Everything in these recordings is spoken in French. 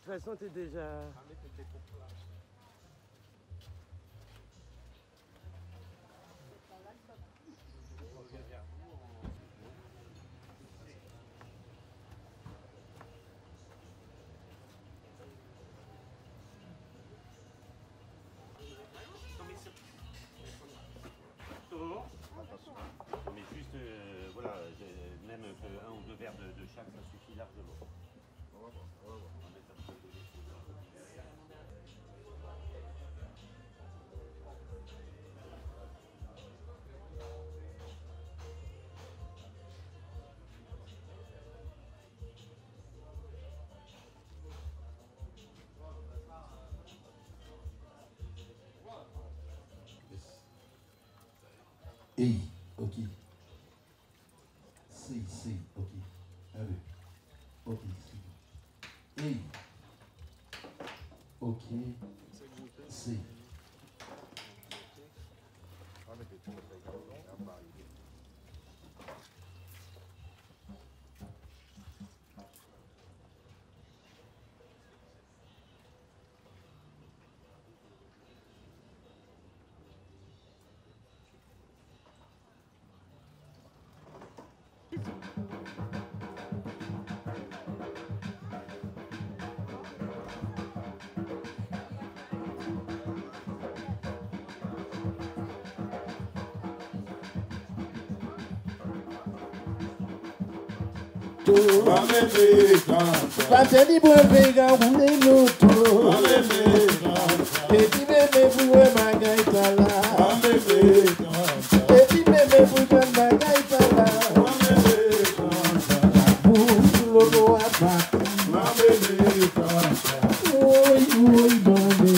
toute façon, t'es déjà... Mais juste, voilà, même un ou deux verres de chaque, ça suffit largement. On va voir. On va mettre un peu de lait. Hey, ok. Si, ok. Allez. Ok, si. Hey. Ok. Si. Pateni bwevega ule noto Eti meme buwe magaitala Eti meme buwe magaitala Bulogo abati Oi, oi, mamele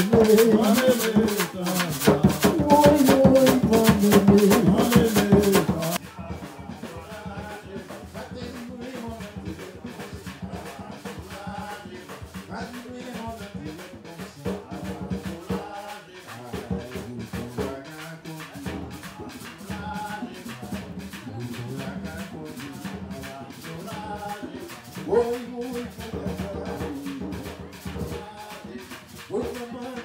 Oi, mamele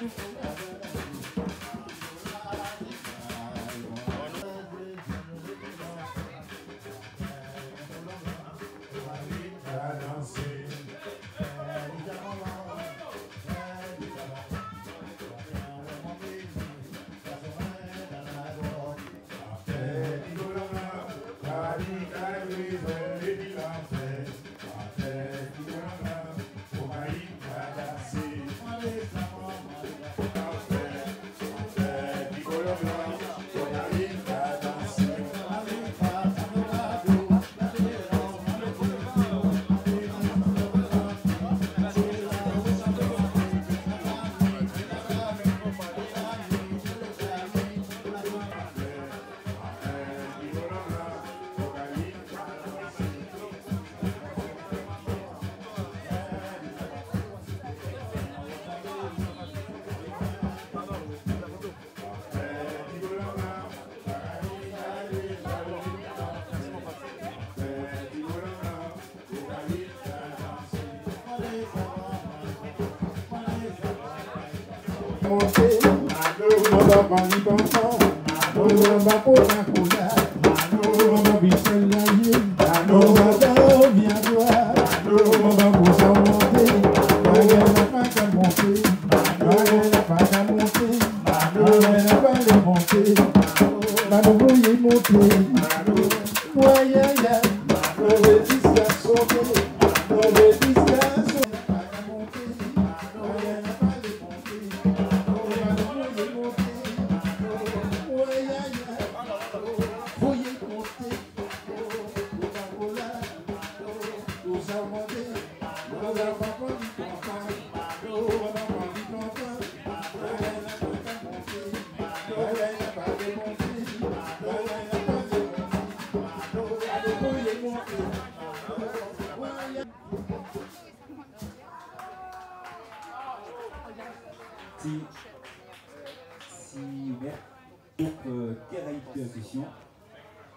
Question.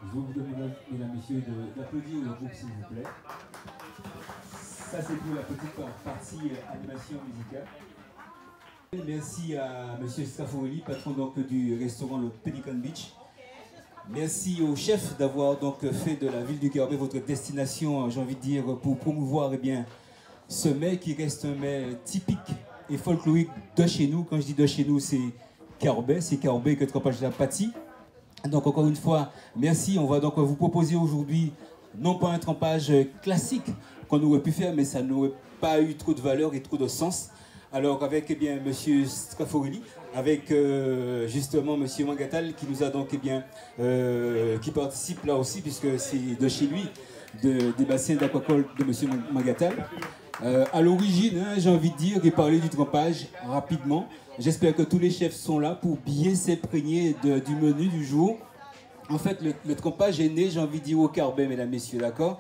Je vais vous demander, mesdames et messieurs, d'applaudir le groupe, s'il vous plaît. Ça, c'est pour la petite partie animation musicale. Merci à M. Scaffarelli, patron donc, du restaurant le Pelican Beach. Merci au chef d'avoir donc fait de la ville du Carbet votre destination, j'ai envie de dire, pour promouvoir ce mets qui reste un mets typique et folklorique de chez nous. Quand je dis de chez nous, c'est Carbet que trempage de la pâtie. Donc encore une fois, merci. On va donc vous proposer aujourd'hui non pas un trempage classique qu'on aurait pu faire, mais ça n'aurait pas eu trop de valeur et trop de sens. Alors avec M. Scaffarelli, avec justement M. Mangatal qui nous a donc qui participe là aussi puisque c'est de chez lui, des bassins d'aquacole de M. Mangatal. À l'origine, hein, j'ai envie de dire et parler du trempage rapidement. J'espère que tous les chefs sont là pour bien s'imprégner du menu du jour. En fait, le trempage est né, j'ai envie de dire, au Carbet, mesdames, messieurs, d'accord?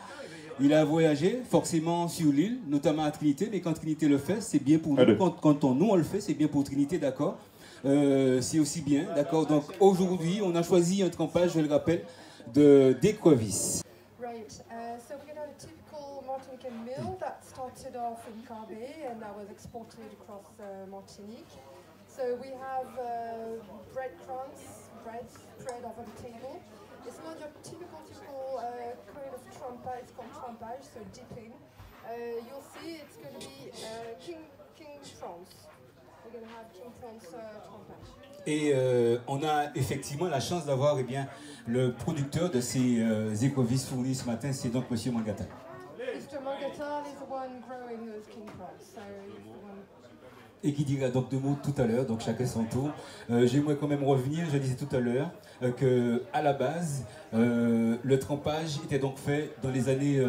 Il a voyagé forcément sur l'île, notamment à Trinité, mais quand Trinité le fait, c'est bien pour nous. Quand nous on le fait, c'est bien pour Trinité, d'accord? C'est aussi bien, d'accord? Donc aujourd'hui, on a choisi un trempage, je le rappelle, d'écrevisses. Right, so we're going to have a typical Martinican meal that started off in Carbet and that was exported across Martinique. So we have breadcrumbs, bread spread over the table. It's not your typical kind of trumpage, it's called trumpage, so dipping. You'll see it's going to be king prawns. We're going to have king prawns trumpage. Et on a effectivement la chance d'avoir le producteur de ces écrevisses fournies ce matin, c'est donc M. Mangatal. Mr. Mangatal is the one growing those king prawns, so he's the one. Et qui dira donc deux mots tout à l'heure, donc chacun son tour. J'aimerais quand même revenir, je disais tout à l'heure, qu'à la base, le trempage était donc fait dans les années,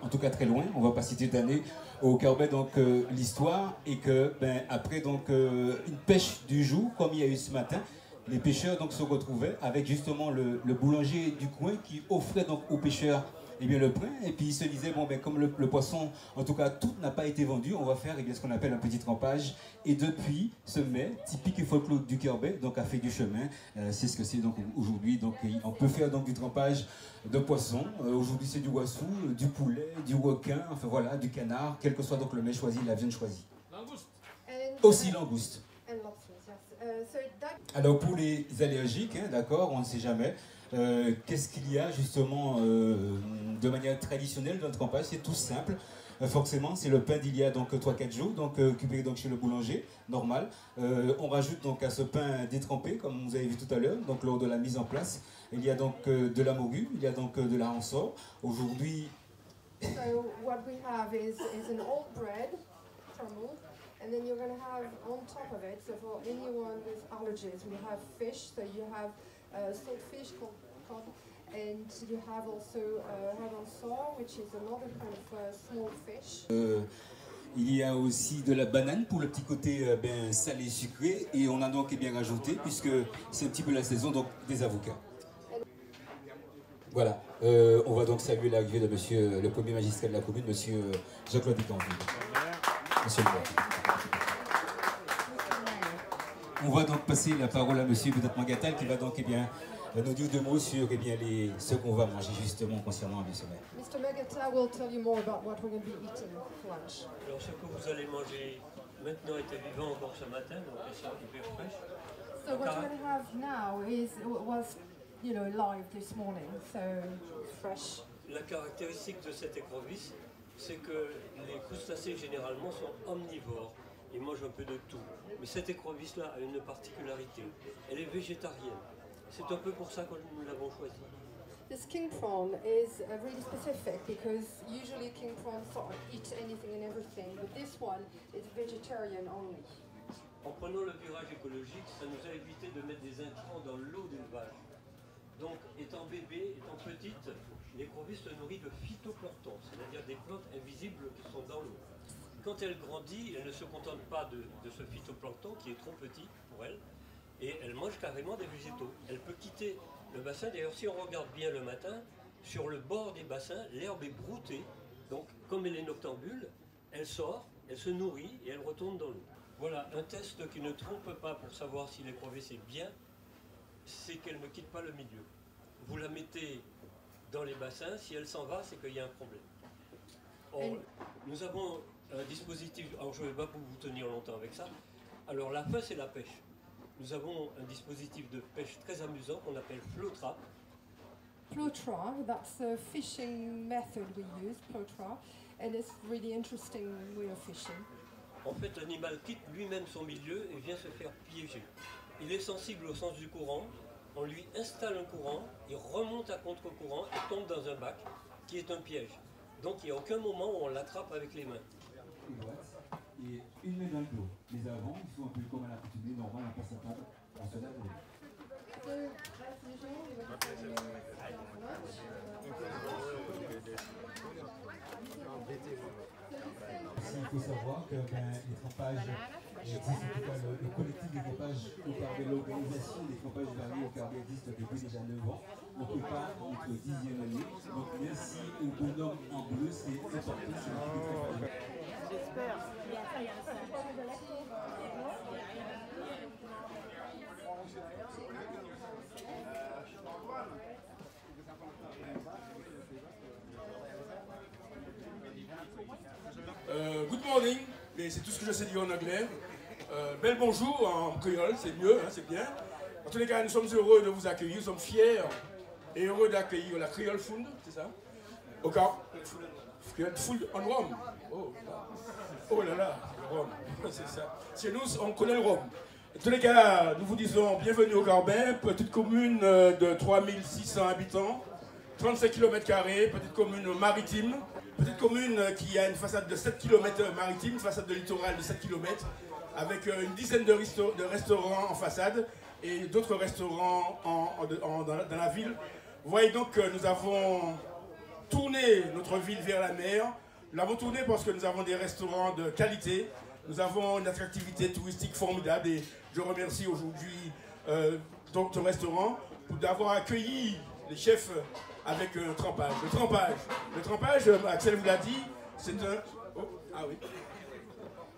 en tout cas très loin, on ne va pas citer d'années, au Carbet, donc l'histoire, et que après donc une pêche du jour, comme il y a eu ce matin, les pêcheurs donc se retrouvaient avec justement le boulanger du coin qui offrait donc aux pêcheurs le pain, et puis ils se disaient, bon, comme le poisson, en tout cas tout n'a pas été vendu, on va faire ce qu'on appelle un petit trempage. Et depuis, ce mets typique et folklorique du Carbet donc a fait du chemin. C'est ce que c'est donc aujourd'hui. Donc on peut faire donc du trempage de poisson. Aujourd'hui c'est du wassou, du poulet, du requin, enfin voilà, du canard, quel que soit donc le mets choisi, la viande choisie. Langouste. Aussi langouste. Alors pour les allergiques, hein, d'accord, on ne sait jamais. Qu'est-ce qu'il y a justement de manière traditionnelle dans le trempage? C'est tout simple. Forcément, c'est le pain d'il y a donc 3-4 jours, donc récupéré donc chez le boulanger, normal. On rajoute donc à ce pain détrempé, comme vous avez vu tout à l'heure, donc lors de la mise en place. Il y a donc de la morue, il y a donc de la rensort. Aujourd'hui. So what we have is an old bread, crumbled, and then you're going to have on top of it, so for anyone with allergies, we have fish, so you have saltfish called, and you have also rensort, which is another kind of small fish. Il y a aussi de la banane pour le petit côté salé sucré, et on a donc rajouté, puisque c'est un petit peu la saison, donc des avocats. Voilà, on va donc saluer l'arrivée de monsieur le premier magistrat de la commune, monsieur Jean-Claude Ducanville. Monsieur le maire. On va donc passer la parole à monsieur Mangatal qui va donc nous dire deux mots sur ce qu'on va manger justement concernant le sommet. Mr. Mangatal will tell you more about what we're going to be eating for lunch. Alors ce que vous allez manger maintenant était vivant encore ce matin, donc c'est hyper fraîche. So what you're going to have now was live this morning, so fresh. La caractéristique de cette écrevisse, c'est que les crustacés généralement sont omnivores. Ils mangent un peu de tout. Mais cette écrevisse-là a une particularité. Elle est végétarienne. C'est un peu pour ça que nous l'avons choisie. This king prawn is really specific because usually king prawns eat anything and everything, but this one is vegetarian only. En prenant le virage écologique, ça nous a évité de mettre des intrants dans l'eau d'élevage. Donc, étant bébé, étant petite, l'écrevisse se nourrit de phytoplancton, c'est-à-dire des plantes invisibles qui sont dans l'eau. Quand elle grandit, elle ne se contente pas de ce phytoplancton qui est trop petit pour elle, et elle mange carrément des végétaux. Elle peut quitter le bassin. D'ailleurs, si on regarde bien le matin, sur le bord des bassins, l'herbe est broutée. Donc, comme elle est noctambule, elle sort, elle se nourrit et elle retourne dans l'eau. Voilà, un test qui ne trompe pas pour savoir si l'écrevisse est bien, c'est qu'elle ne quitte pas le milieu. Vous la mettez dans les bassins, si elle s'en va, c'est qu'il y a un problème. Nous avons un dispositif, alors je ne vais pas vous tenir longtemps avec ça. Alors la fin c'est la pêche. Nous avons un dispositif de pêche très amusant qu'on appelle flow trap. Flow trap, that's the fishing method we use, flow trap, and it's really interesting way of fishing. En fait, l'animal quitte lui-même son milieu et vient se faire piéger. Il est sensible au sens du courant, on lui installe un courant, il remonte à contre-courant et tombe dans un bac qui est un piège. Donc il n'y a aucun moment où on l'attrape avec les mains. Et une main dans le dos. Mais avant, il faut un peu comme à l'accoutumée, normal, on passe à table, on se lave les mains. Il faut savoir que les trempages existent, en tout cas le collectif des trempages au Carbet, l'organisation des trempages variés au Carbet existe depuis déjà 9 ans. On ne peut pas notre 10e année. Donc merci au bonhomme en bleu, c'est important, c'est un petit J'espère. Good morning, mais c'est tout ce que je sais dire en anglais. Bel bonjour en créole, c'est mieux, hein, c'est bien. En tous les cas, nous sommes heureux de vous accueillir, nous sommes fiers et heureux d'accueillir la Creole Food, c'est ça? Au cas, Creole Food en Rome. Oh là là, Rome, c'est ça. Chez nous, on connaît le Rome. En tous les cas, nous vous disons bienvenue au Carbet, petite commune de 3600 habitants, 35 km², petite commune maritime. Petite commune qui a une façade de 7 km maritime, une façade de littoral de 7 km, avec une dizaine de restaurants en façade et d'autres restaurants dans la ville. Vous voyez donc que nous avons tourné notre ville vers la mer. Nous l'avons tourné parce que nous avons des restaurants de qualité, nous avons une attractivité touristique formidable et je remercie aujourd'hui notre restaurant d'avoir accueilli les chefs avec un trempage. Le trempage, Axel vous l'a dit, c'est un... Oh, ah oui.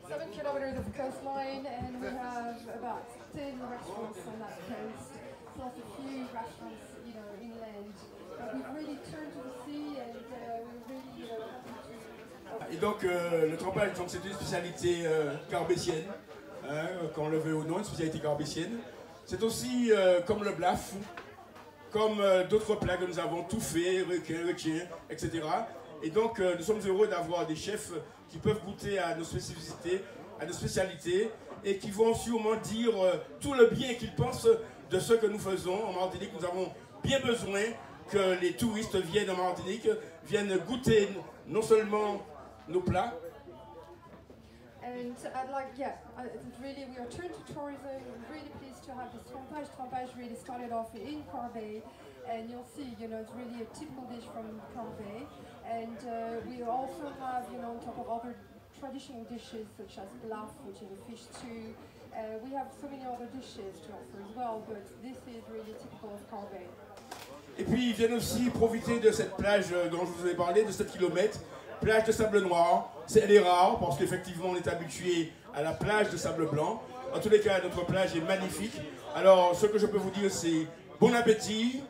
7 kilometers of coastline, and we have about 10 restaurants on that coast, plus a few restaurants, you know, inland. But we've really turned to the sea, and we're really, you know, happy to... Et donc, le trempage, c'est une spécialité carbétienne, hein, qu'on le veut ou non, une spécialité carbétienne. C'est aussi comme le blaf, comme d'autres plats que nous avons tout fait, requin, etc. Et donc nous sommes heureux d'avoir des chefs qui peuvent goûter à nos spécificités, à nos spécialités, et qui vont sûrement dire tout le bien qu'ils pensent de ce que nous faisons en Martinique. Nous avons bien besoin que les touristes viennent en Martinique, viennent goûter non seulement nos plats. And I'd like, really, we are turned to tourism. We're really pleased to have this trompage. Trompage really started off in Carbet, and you'll see, you know, it's really a typical dish from Carbet. And we also have, you know, on top of other traditional dishes such as blaf, which is a fish stew. We have so many other dishes to offer as well, but this is really typical of Carbet. Et puis ils viennent aussi profiter de cette plage dont je vous ai parlé, de 7 km. Plage de sable noir, elle est rare parce qu'effectivement on est habitué à la plage de sable blanc. En tous les cas, notre plage est magnifique. Alors ce que je peux vous dire, c'est bon appétit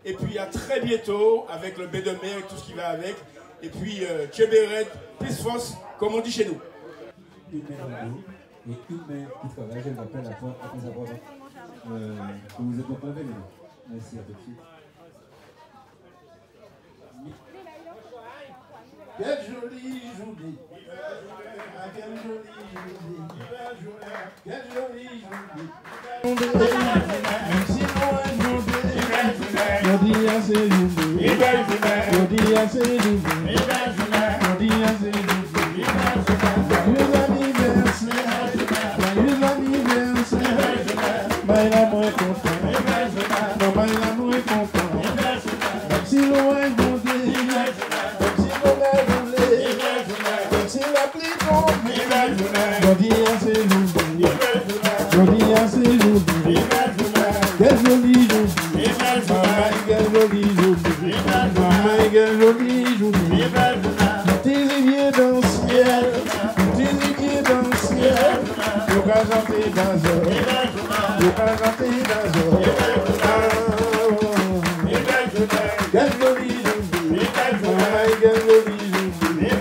et puis à très bientôt avec le baie de mer et tout ce qui va avec. Et puis Tchéberet, Pisfos, comme on dit chez nous. Une main dans le dos et une main qui travaille, je m'appelle à toi après avoir que vous êtes donc levé les mains. Merci à tout de suite. Quelle jolie journée, quelle jolie journée, quelle jolie journée. Même si loin journée, je dis à ces journées, je dis à ces journées, je dis à ces journées. Joyeux anniversaire, baila moins content, non baila moins content. Même si loin journée, c'est la pluie tombe. Je dis à ces jours, je dis à ces jours, quelle jolie journée, maman, quelle jolie journée, maman, quelle jolie journée. Petit rivière dans le ciel, petit rivière dans le ciel, je vais chanter dans le je vais chanter dans le quelle jolie journée, maman, quelle jolie journée.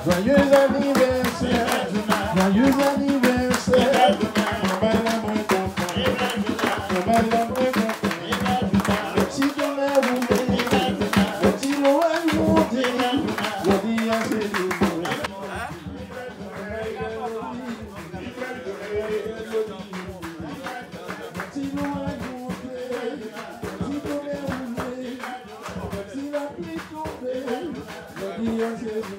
Joyeux anniversaire, joyeux anniversaire, petit bonheur roulé, petit Noël monté, jodi à célébrer. Petit Noël monté, petit bonheur roulé, petit la pluie tombée, jodi à célébrer.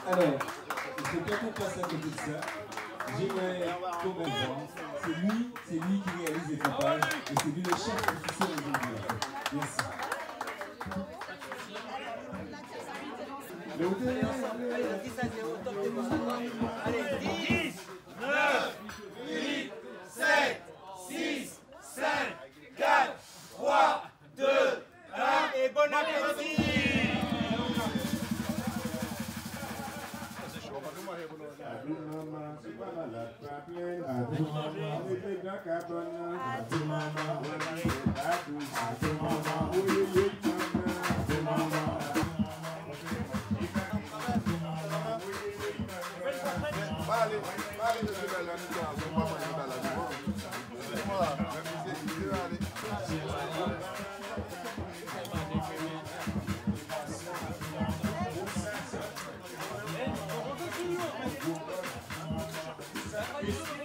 Alors, je ne peux pas passer à côté de ça. J'aimerais quand même voir. C'est lui qui réalise les campagnes et c'est lui le chef officiel aujourd'hui. Merci. Allez, 10, 9, 8, 7, 6, 5, 4, 3, 2, 1 et bon appétit! Allez,